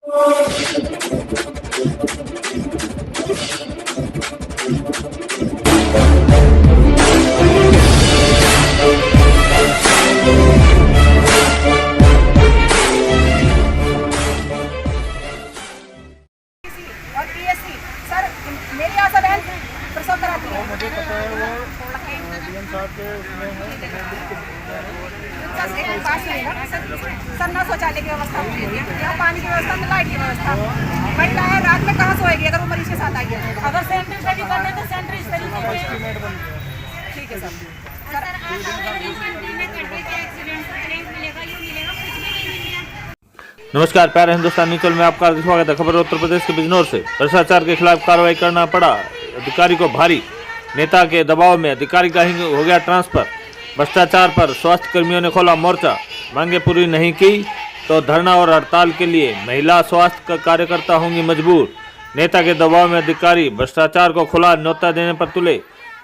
और PSC sir मेरी आशा बहन प्रसव कराती है। मुझे पता है वो डीएम साहब के उसमें है सर न शौचालय की व्यवस्था होती है, या पानी की व्यवस्था, न लाइट की व्यवस्था। महिलाएं रात में कहाँ सोएगी अगर वो मरीज के साथ आई है? अगर सेंटर स्टडी करने तो सेंटर इस तरीके से ठीक है सर। नमस्कार, प्यारे हिंदुस्तानी चैनल में आपका स्वागत है। खबर उत्तर प्रदेश के बिजनौर से। भ्रष्टाचार के खिलाफ कार्रवाई करना पड़ा अधिकारी को भारी। नेता के दबाव में अधिकारी का ही हो गया ट्रांसफर। भ्रष्टाचार पर स्वास्थ्य कर्मियों ने खोला मोर्चा। मांगे पूरी नहीं की तो धरना और हड़ताल के लिए महिला स्वास्थ्य कार्यकर्ता होंगी मजबूर। नेता के दबाव में अधिकारी भ्रष्टाचार को खुला न्योता देने पर तुले।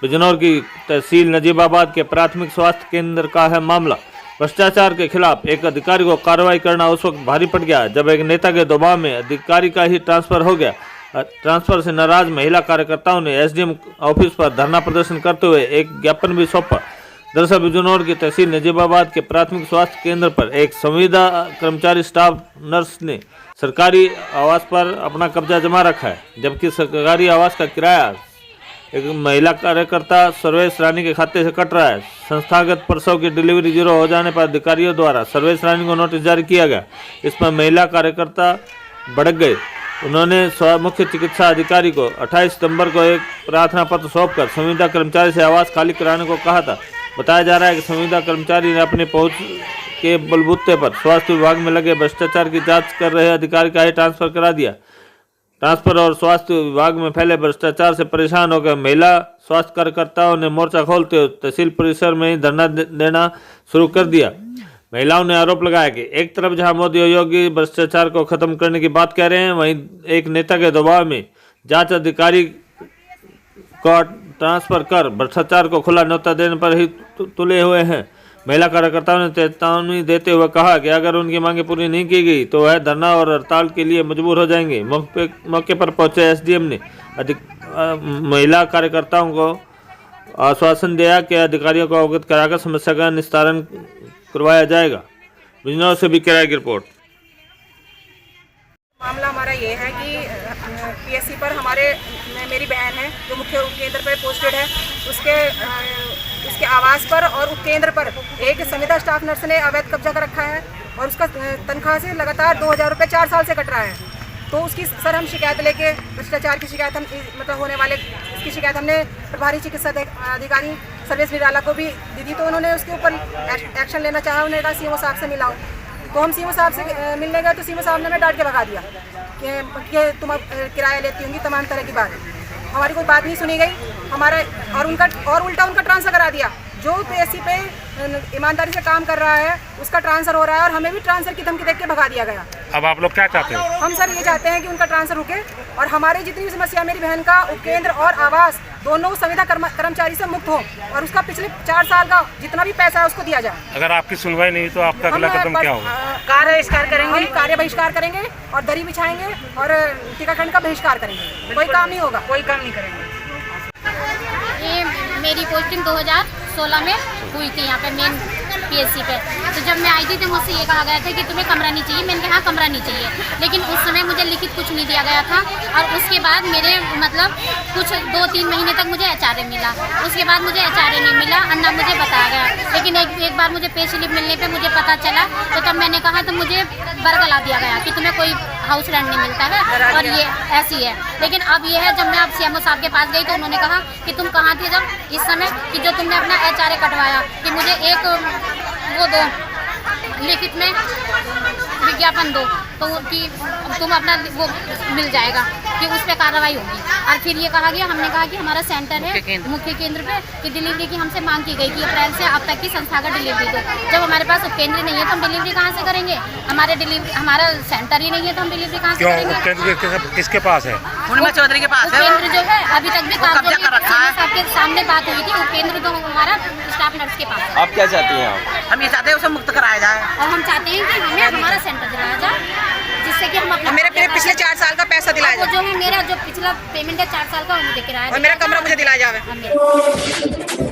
बिजनौर की तहसील नजीबाबाद के प्राथमिक स्वास्थ्य केंद्र का है मामला। भ्रष्टाचार के खिलाफ एक अधिकारी को कार्रवाई करना उस वक्त भारी पड़ गया जब एक नेता के दबाव में अधिकारी का ही ट्रांसफर हो गया। ट्रांसफर से नाराज महिला कार्यकर्ताओं ने एसडीएम ऑफिस पर धरना प्रदर्शन करते हुए एक ज्ञापन भी सौंपा। दरअसल बिजनौर की तहसील नजीबाबाद के प्राथमिक स्वास्थ्य केंद्र पर एक संविदा कर्मचारी स्टाफ नर्स ने सरकारी आवास पर अपना कब्जा जमा रखा है, जबकि सरकारी आवास का किराया एक महिला कार्यकर्ता सर्वेश रानी के खाते से कट रहा है। संस्थागत प्रसव की डिलीवरी जीरो हो जाने पर अधिकारियों द्वारा सर्वेश रानी को नोटिस जारी किया गया। इस पर महिला कार्यकर्ता भड़क गए। उन्होंने मुख्य चिकित्सा अधिकारी को 28 सितंबर को एक प्रार्थना पत्र सौंपकर संविदा कर्मचारी से आवास खाली कराने को कहा था। बताया जा रहा है कि संविदा कर्मचारी ने अपनी पहुंच के बलबूते पर स्वास्थ्य विभाग में लगे भ्रष्टाचार की जाँच कर रहे अधिकारी का ही ट्रांसफर करा दिया। ट्रांसफर और स्वास्थ्य विभाग में फैले भ्रष्टाचार से परेशान होकर महिला स्वास्थ्य कार्यकर्ताओं ने मोर्चा खोलते हुए तहसील परिसर में ही धरना देना शुरू कर दिया। महिलाओं ने आरोप लगाया कि एक तरफ जहां मोदी और योगी भ्रष्टाचार को खत्म करने की बात कह रहे हैं, वहीं एक नेता के दबाव में जांच अधिकारी को ट्रांसफर कर भ्रष्टाचार को खुला न्योता देने पर ही तुले हुए हैं। महिला कार्यकर्ताओं ने चेतावनी देते हुए कहा कि अगर उनकी मांगे पूरी नहीं की गई तो वह धरना और हड़ताल के लिए मजबूर हो जाएंगे। मौके पर पहुंचे एसडीएम ने महिला कार्यकर्ताओं को आश्वासन दिया कि अधिकारियों को अवगत कराकर समस्या का निस्तारण करवाया जाएगा। बिजनौर से भी किराए की रिपोर्ट। मामला हमारा ये है कि पीएससी पर मेरी बहन है जो मुख्य उपकेंद्र पर पोस्टेड है, उसके आवास पर और उपकेंद्र पर एक संविदा स्टाफ नर्स ने अवैध कब्जा कर रखा है और उसका तनख्वाह से लगातार 2000 रुपये 4 साल से कट रहा है। तो उसकी सर हम शिकायत लेके भ्रष्टाचार की शिकायत होने वाले इसकी शिकायत हमने प्रभारी चिकित्सा अधिकारी सर्वेश निराला को भी दी थी। तो उन्होंने उसके ऊपर एक्शन लेना चाहा। उन्होंने कहा सीएमओ साहब से मिलाओ। तो हम सीएमओ साहब से मिलने गए तो सीएमओ साहब ने हमें डांट के भगा दिया कि तुम अब किराया लेती होंगी, तमाम तरह की बात। हमारी कोई बात नहीं सुनी गई हमारा और उल्टा उनका ट्रांसफर करा दिया। जो पीएससी पे ईमानदारी से काम कर रहा है उसका ट्रांसफर हो रहा है और हमें भी ट्रांसफर की धमकी देख के भगा दिया गया। अब आप लोग क्या चाहते हो? हम सर ये चाहते हैं कि उनका ट्रांसफर रुके और हमारी जितनी भी समस्या, मेरी बहन का उपकेंद्र और आवास दोनों संविदा कर्मचारी से मुक्त हो और उसका पिछले 4 साल का जितना भी पैसा है उसको दिया जाए। अगर आपकी सुनवाई नहीं तो आपका अगला कदम क्या होगा? कार्य बहिष्कार करेंगे, कार्य बहिष्कार करेंगे और दरी बिछाएंगे और टीकाकरण का बहिष्कार करेंगे। कोई काम नहीं होगा, कोई काम नहीं करेंगे। ये मेरी पोस्टिंग 2016 में हुई थी यहाँ पे मेन पीएससी पे। तो जब मैं आई थी तो मुझसे ये कहा गया था कि तुम्हें कमरा नहीं चाहिए। मैंने कहा हाँ कमरा नहीं चाहिए, लेकिन उस समय मुझे लिखित कुछ नहीं दिया गया था। और उसके बाद मेरे मतलब कुछ 2-3 महीने तक मुझे एचआरए मिला। उसके बाद मुझे एचआरए नहीं मिला, अन्ना मुझे बताया गया। लेकिन एक बार मुझे पे स्लिप मिलने पर मुझे पता चला तो तब मैंने कहा तो मुझे बरगला दिया गया कि तुम्हें कोई हाउस रेंट नहीं मिलता है और ये ऐसी है। लेकिन अब ये है, जब मैं अब सीएमओ साहब के पास गई तो उन्होंने कहा कि तुम कहाँ थे जब इस समय कि जो तुमने अपना एचआरए कटवाया, कि मुझे एक वो दो लिखित में विज्ञापन दो तो कि तुम अपना वो मिल जाएगा कि उस पर कार्रवाई होगी। और फिर ये कहा गया, हमने कहा कि हमारा सेंटर है मुख्य केंद्र पे कि डिलीवरी की हमसे मांग की गई कि अप्रैल से अब तक की संस्थागत डिलीवरी दो। जब हमारे पास उपकेंद्र नहीं है तो हम डिलीवरी कहाँ से करेंगे? हमारा सेंटर ही नहीं है तो हम डिलीवरी कहाँ से करेंगे? उपकेंद्र किसके पास है? पूर्णिमा चौधरी के पास है। उपकेंद्र जो है अभी तक भी आपके सामने बात हुई थी, उपकेंद्र तो हमारा स्टाफ नर्स के पास है। आप क्या चाहती हैं? हम ये चाहते हैं उसे मुक्त कराया जाए और हम चाहते हैं कि हमें हमारा सेंटर दिलाया जाए जिससे कि हम अपना मेरे साल का पैसा दिलाया वो जाए जो है मेरा जो पिछला पेमेंट है 4 साल का वो मुझे किराया और मेरा कमरा मुझे दिलाया जाए। हाँ, मेरा।